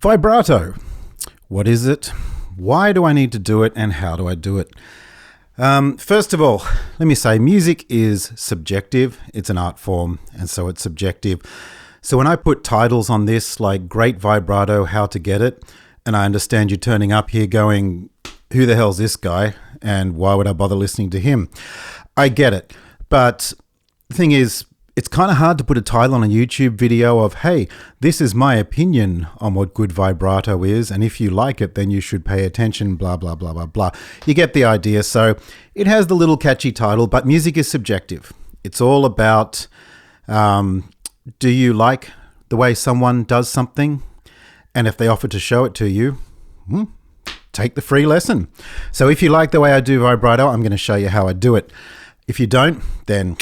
Vibrato. What is it? Why do I need to do it? And how do I do it? First of all, let me say music is subjective. It's an art form, and so it's subjective. So when I put titles on this, like Great Vibrato, How to Get It, and I understand you turning up here going, who the hell's this guy? And why would I bother listening to him? I get it. But the thing is, it's kind of hard to put a title on a YouTube video of, hey, this is my opinion on what good vibrato is, and if you like it, then you should pay attention, blah, blah, blah, blah, blah. You get the idea. So it has the little catchy title, but music is subjective. It's all about, do you like the way someone does something? And if they offer to show it to you, take the free lesson. So if you like the way I do vibrato, I'm going to show you how I do it. If you don't, then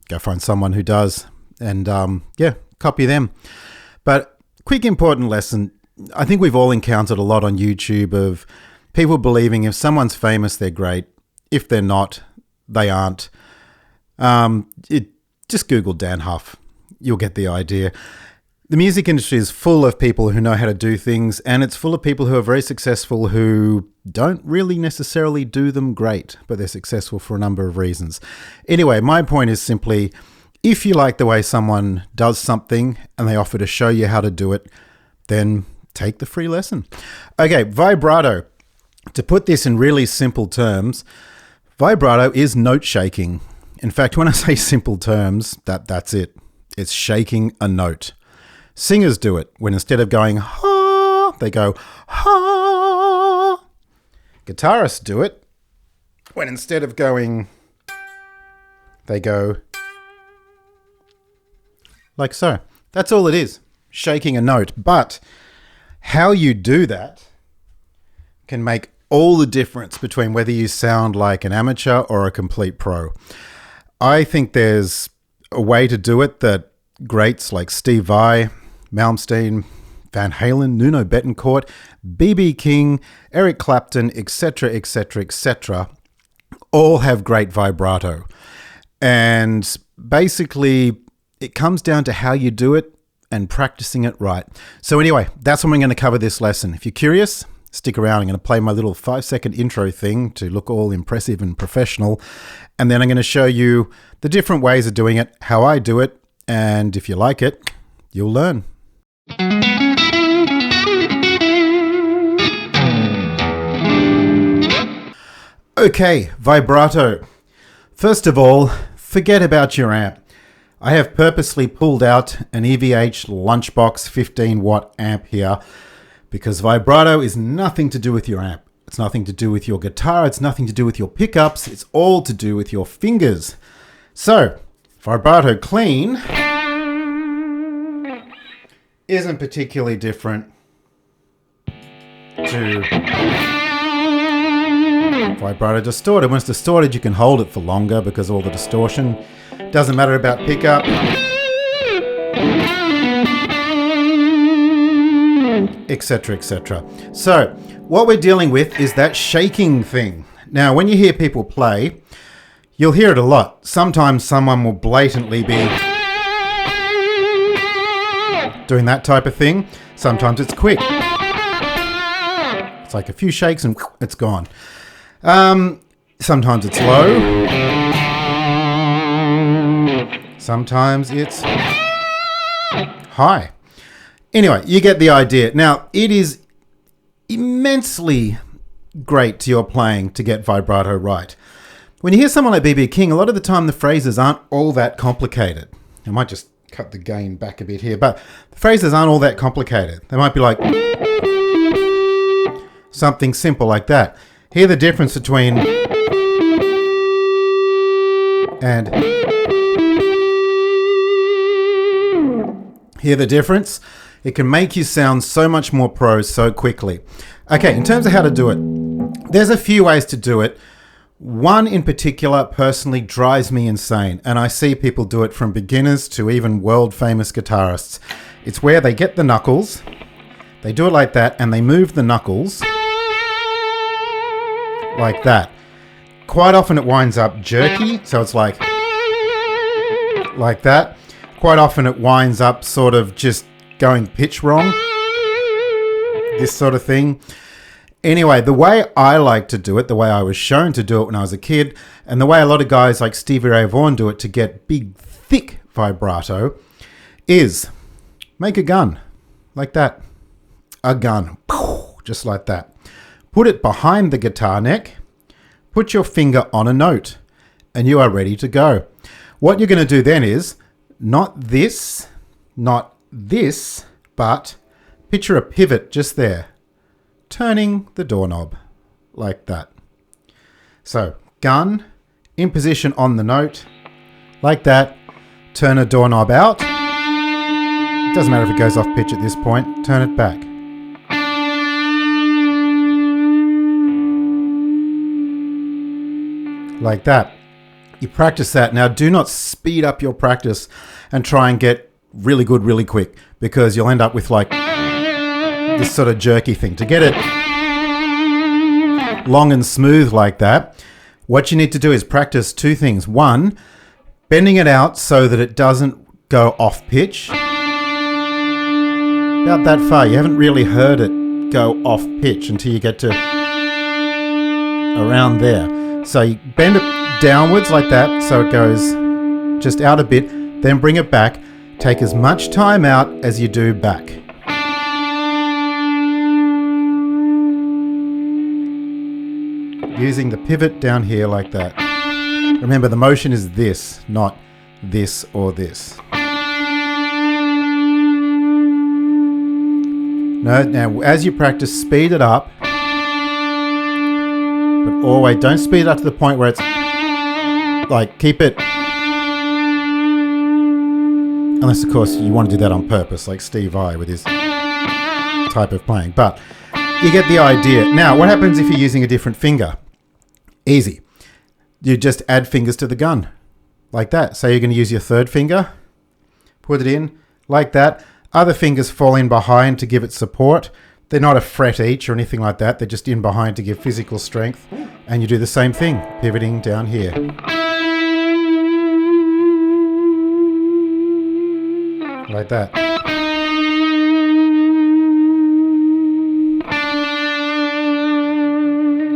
go find someone who does and, copy them. But quick important lesson. I think we've all encountered a lot on YouTube of people believing if someone's famous, they're great. If they're not, they aren't. Just Google Dan Huff. You'll get the idea. The music industry is full of people who know how to do things, and it's full of people who are very successful who don't really necessarily do them great, but they're successful for a number of reasons. Anyway, my point is simply, if you like the way someone does something and they offer to show you how to do it, then take the free lesson. Okay, vibrato. To put this in really simple terms, vibrato is note shaking. In fact, when I say simple terms, that's it. It's shaking a note. Singers do it when instead of going ha, they go ha. Guitarists do it when instead of going, they go like so. That's all it is, shaking a note. But how you do that can make all the difference between whether you sound like an amateur or a complete pro. I think there's a way to do it that greats like Stevie Ray, Malmsteen, Van Halen, Nuno Bettencourt, B.B. King, Eric Clapton, etc., etc., etc., all have great vibrato. And basically, it comes down to how you do it and practicing it right. So anyway, that's what I'm going to cover this lesson. If you're curious, stick around. I'm going to play my little 5-second intro thing to look all impressive and professional. And then I'm going to show you the different ways of doing it, how I do it, and if you like it, you'll learn. Okay, vibrato. First of all, forget about your amp. I have purposely pulled out an EVH Lunchbox 15-watt amp here because vibrato is nothing to do with your amp. It's nothing to do with your guitar. It's nothing to do with your pickups. It's all to do with your fingers. So, vibrato clean isn't particularly different to vibrato distorted. When it's distorted, you can hold it for longer because of all the distortion. Doesn't matter about pickup. Etc., etc. So, what we're dealing with is that shaking thing. Now, when you hear people play, you'll hear it a lot. Sometimes someone will blatantly be doing that type of thing. Sometimes it's quick. It's like a few shakes and it's gone. Sometimes it's low. Sometimes it's high. Anyway, you get the idea. Now, it is immensely great to your playing to get vibrato right. When you hear someone like B.B. King, a lot of the time the phrases aren't all that complicated. I might just cut the gain back a bit here, but the phrases aren't all that complicated. They might be like something simple like that. Hear the difference between and hear the difference? It can make you sound so much more pro so quickly. Okay, in terms of how to do it, there's a few ways to do it. One in particular personally drives me insane, and I see people do it from beginners to even world-famous guitarists. It's where they get the knuckles, they do it like that, and they move the knuckles like that. Quite often it winds up jerky, so it's like that. Quite often it winds up sort of just going pitch wrong. this sort of thing. Anyway, the way I like to do it, the way I was shown to do it when I was a kid, and the way a lot of guys like Stevie Ray do it to get big, thick vibrato, is make a gun like that. A gun, just like that. Put it behind the guitar neck, put your finger on a note, and you are ready to go. What you're going to do then is not this, but picture a pivot just there, turning the doorknob like that. So gun in position on the note like that, turn a doorknob out. It doesn't matter if it goes off pitch at this point, turn it back. Like that. You practice that. Now do not speed up your practice and try and get really good really quick, because you'll end up with like this sort of jerky thing. To get it long and smooth like that, what you need to do is practice two things. One, bending it out so that it doesn't go off pitch. About that far. You haven't really heard it go off pitch until you get to around there. So you bend it downwards like that so it goes just out a bit, then bring it back. Take as much time out as you do back. Using the pivot down here like that. Remember, the motion is this, not this or this. No, now as you practice, speed it up. But always don't speed it up to the point where it's like, keep it. Unless, of course, you want to do that on purpose, like Stevie Ray with his type of playing. But you get the idea. Now, what happens if you're using a different finger? Easy. You just add fingers to the gun, like that. So you're going to use your third finger, put it in, like that. Other fingers fall in behind to give it support. They're not a fret each or anything like that. They're just in behind to give physical strength. And you do the same thing, pivoting down here. Like that.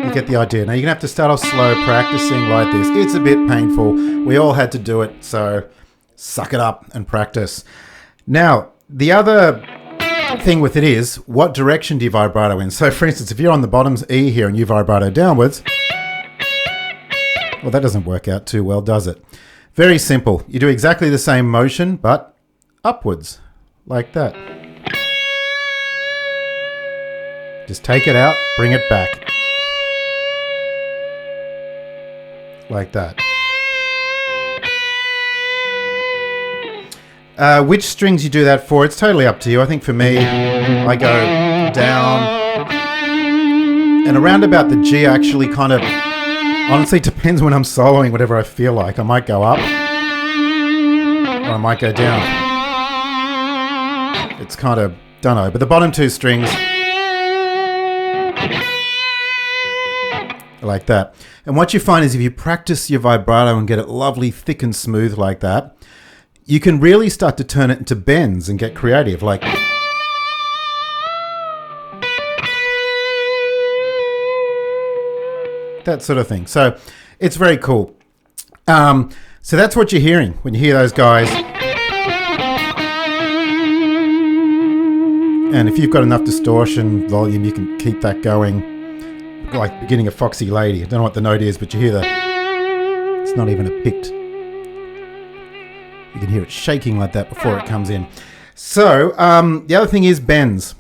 You get the idea. Now you're going to have to start off slow, practicing like this. It's a bit painful. We all had to do it, so suck it up and practice. Now, the other thing with it is, what direction do you vibrato in? So for instance, if you're on the bottom E here and you vibrato downwards, well, that doesn't work out too well, does it? Very simple. You do exactly the same motion, but upwards, like that. Just take it out, bring it back. Like that. Which strings you do that for, it's totally up to you. I think for me, I go down and around about the G actually kind of, honestly depends when I'm soloing, whatever I feel like. I might go up or I might go down. It's kind of, dunno, but the bottom two strings, like that. And what you find is if you practice your vibrato and get it lovely, thick and smooth like that, you can really start to turn it into bends and get creative, like that sort of thing. So it's very cool. So that's what you're hearing when you hear those guys. And if you've got enough distortion volume, you can keep that going, like beginning of Foxy Lady. I don't know what the note is, but you hear it's not even a picked. You can hear it shaking like that before it comes in. So the other thing is bends.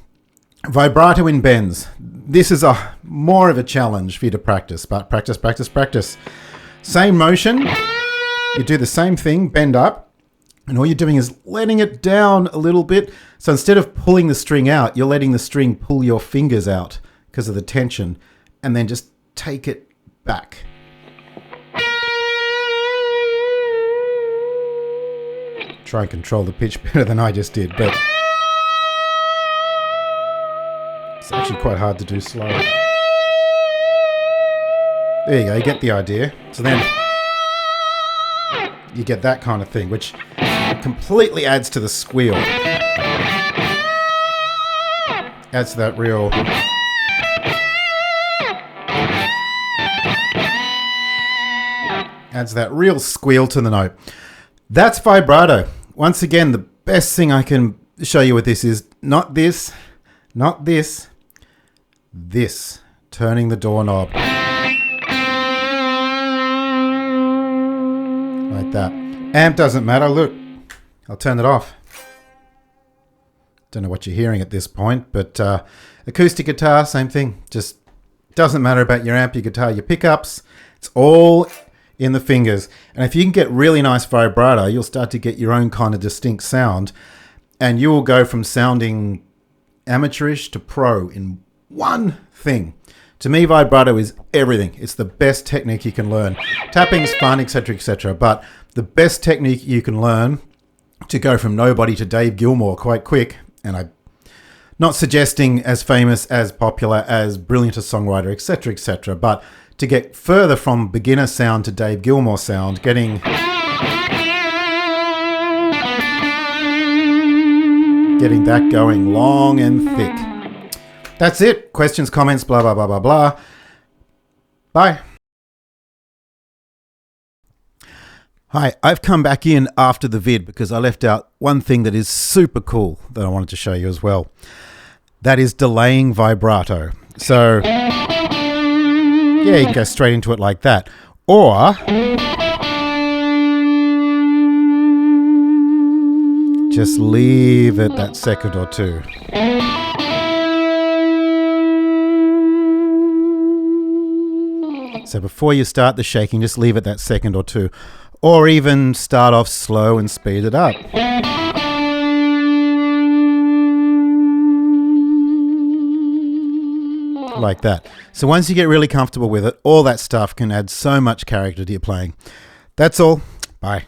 Vibrato in bends. This is more of a challenge for you to practice, but practice, practice, practice. Same motion. You do the same thing, bend up, and all you're doing is letting it down a little bit. So instead of pulling the string out, you're letting the string pull your fingers out because of the tension, and then just take it back. Try and control the pitch better than I just did, but it's actually quite hard to do slow. There you go, you get the idea. So then you get that kind of thing, which Adds that real... adds that real squeal to the note. That's vibrato. Once again, the best thing I can show you with this is not this, not this, this. Turning the doorknob. Like that. Amp doesn't matter. Look, I'll turn it off. Don't know what you're hearing at this point, but acoustic guitar, same thing. Just doesn't matter about your amp, your guitar, your pickups. It's all in the fingers. And if you can get really nice vibrato, you'll start to get your own kind of distinct sound, and you will go from sounding amateurish to pro in one thing. To me, vibrato is everything. It's the best technique you can learn. Tapping's fun, etc., etc., but the best technique you can learn to go from nobody to Dave Gilmour quite quick, and I'm not suggesting as famous, as popular, as brilliant a songwriter, etc., etc., but to get further from beginner sound to Dave Gilmour sound, getting that going long and thick. That's it. Questions, comments, blah, blah, blah, blah, blah. Bye. Hi, I've come back in after the vid because I left out one thing that is super cool that I wanted to show you as well. That is delaying vibrato. So, yeah, you can go straight into it like that. Or just leave it that second or two. So before you start the shaking, just leave it that second or two. Or even start off slow and speed it up. Like that. So once you get really comfortable with it, all that stuff can add so much character to your playing. That's all. Bye.